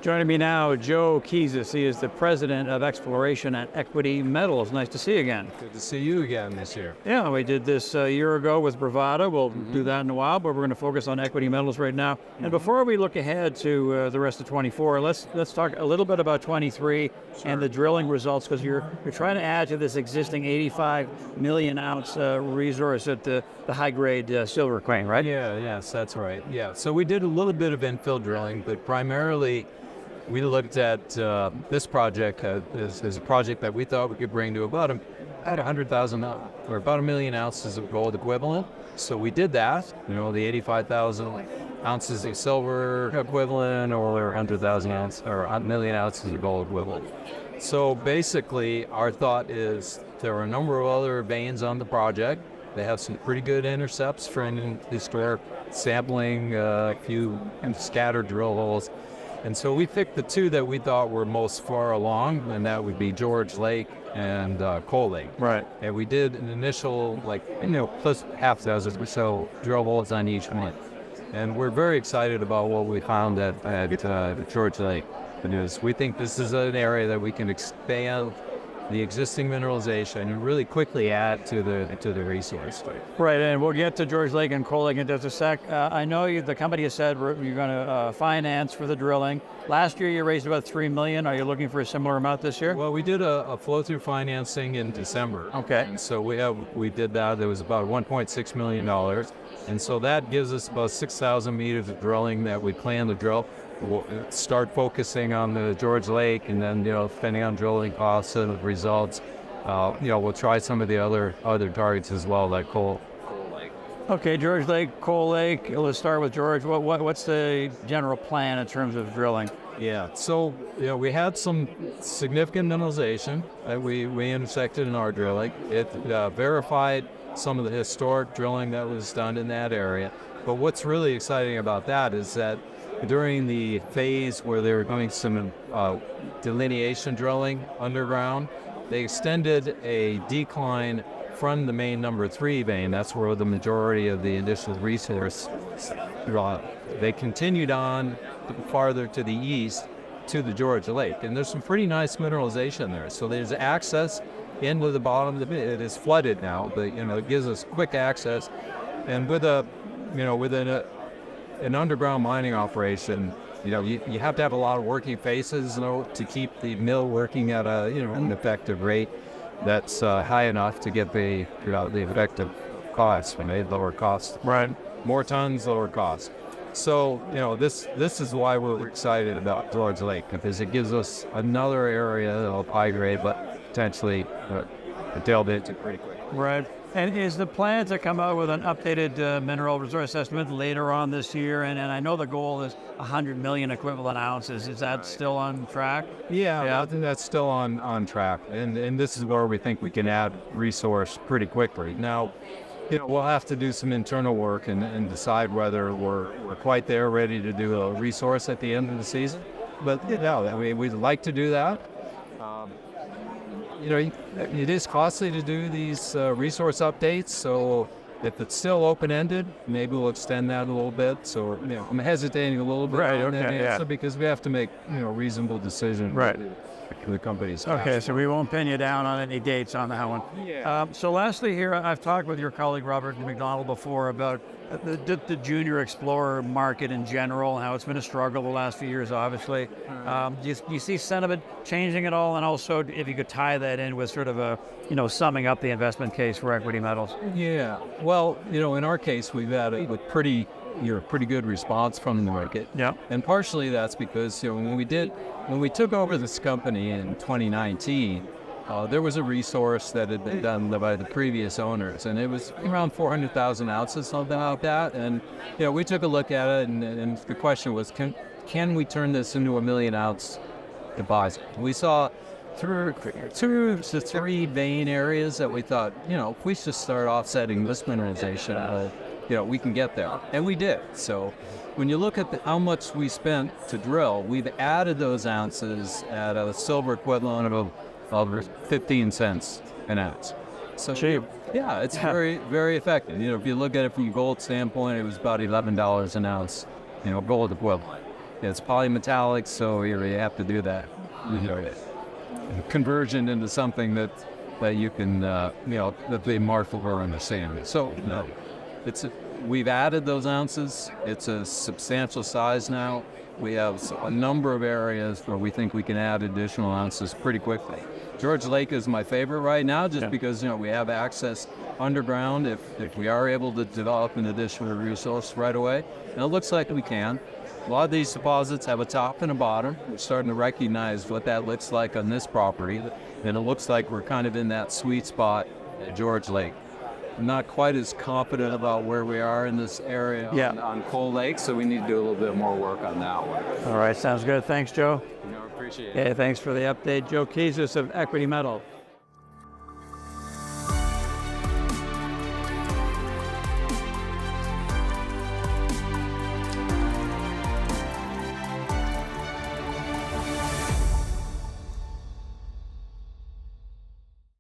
Joining me now, Joe Kizis. He is the president of Exploration at EQTY Metals. Nice to see you again. Good to see you again this year. Yeah, we did this a year ago with Bravada. We'll do that in a while, but we're going to focus on EQTY Metals right now. And before we look ahead to the rest of 24, let's talk a little bit about 23 and the drilling results, because you're trying to add to this existing 85 million ounce resource at the high-grade silver claim, right? Yes, that's right. Yeah, so we did a little bit of infill drilling, but primarily we looked at this project as a project that we thought we could bring to about 100,000 or about 1 million ounces of gold equivalent. So we did that, the 85,000 ounces of silver equivalent or 100,000 ounces or 1 million ounces of gold equivalent. So basically our thought is there are a number of other veins on the project. They have some pretty good intercepts for historic sampling, a few scattered drill holes. And so we picked the two that we thought were most far along, and that would be George Lake and Coal Lake. Right. And we did an initial, plus half dozen or so drill holes on each one. And we're very excited about what we found at George Lake. Because we think this is an area that we can expand the existing mineralization and really quickly add to the resource. Right, and we'll get to George Lake and Coal Lake in just a sec. I know the company has said you're going to finance for the drilling. Last year you raised about $3 million. Are you looking for a similar amount this year? Well, we did a flow-through financing in December. Okay. And so we did that. It was about $1.6 million. And so that gives us about 6,000 meters of drilling that we plan to drill. We'll start focusing on the George Lake, and then, depending on drilling costs and the results, we'll try some of the other targets as well, like Coal Lake. Okay, George Lake, Coal Lake. Let's start with George. What's the general plan in terms of drilling? Yeah, so we had some significant mineralization that we intersected in our drilling. It verified some of the historic drilling that was done in that area. But what's really exciting about that is that during the phase where they were doing some delineation drilling underground, they extended a decline from the main number 3 vein. That's where the majority of the initial resource. They continued on farther to the east to the George Lake, and there's some pretty nice mineralization there. So there's access into the bottom of the pit. It is flooded now, but it gives us quick access. And with an underground mining operation, you have to have a lot of working faces, to keep the mill working at an effective rate that's high enough to get the effective cost, lower cost. Right. More tons, lower cost. So, this is why we're excited about George Lake, because it gives us another area of high grade, but potentially delve into pretty quick. Right. And is the plan to come out with an updated mineral resource estimate later on this year? And I know the goal is 100 million equivalent ounces. Is that still on track? Yeah, I think that's still on track. And this is where we think we can add resource pretty quickly. Now, we'll have to do some internal work and decide whether we're quite there, ready to do a resource at the end of the season. But, we'd like to do that. It is costly to do these resource updates, so if it's still open-ended, maybe we'll extend that a little bit. So, I'm hesitating a little bit on that answer because we have to make, reasonable decisions. Right. The company's okay, so we won't pin you down on any dates on that one. Yeah. So lastly here, I've talked with your colleague Robert McDonald before about the junior explorer market in general, how it's been a struggle the last few years, obviously. Do you see sentiment changing at all? And also, if you could tie that in with sort of a, summing up the investment case for EQTY Metals. Yeah. Well, in our case, we've had a pretty good response from the market. Yeah. And partially that's because, when we took over this company in 2019, there was a resource that had been done by the previous owners, and it was around 400,000 ounces, something like that. And we took a look at it, and the question was, can we turn this into a 1 million ounce deposit? We saw through 2 to 3 vein areas that we thought, if we just start offsetting this mineralization, we can get there, and we did. So when you look at how much we spent to drill, we've added those ounces at a silver equivalent of 15 cents an ounce. So cheap. Yeah, it's very, very effective. If you look at it from a gold standpoint, it was about $11 an ounce, gold equivalent. It's polymetallic, so you have to do that conversion into something that you can, that they mark for in the sand. So we've added those ounces. It's a substantial size now. We have a number of areas where we think we can add additional ounces pretty quickly. George Lake is my favorite right now, just because we have access underground. If we are able to develop an additional resource right away, and it looks like we can. A lot of these deposits have a top and a bottom. We're starting to recognize what that looks like on this property, and it looks like we're kind of in that sweet spot at George Lake. I'm not quite as confident about where we are in this area on Coal Lake, so we need to do a little bit more work on that one. All right, sounds good. Thanks, Joe. Appreciate it. Okay, thanks for the update. Joe Kizis of Equity Metal.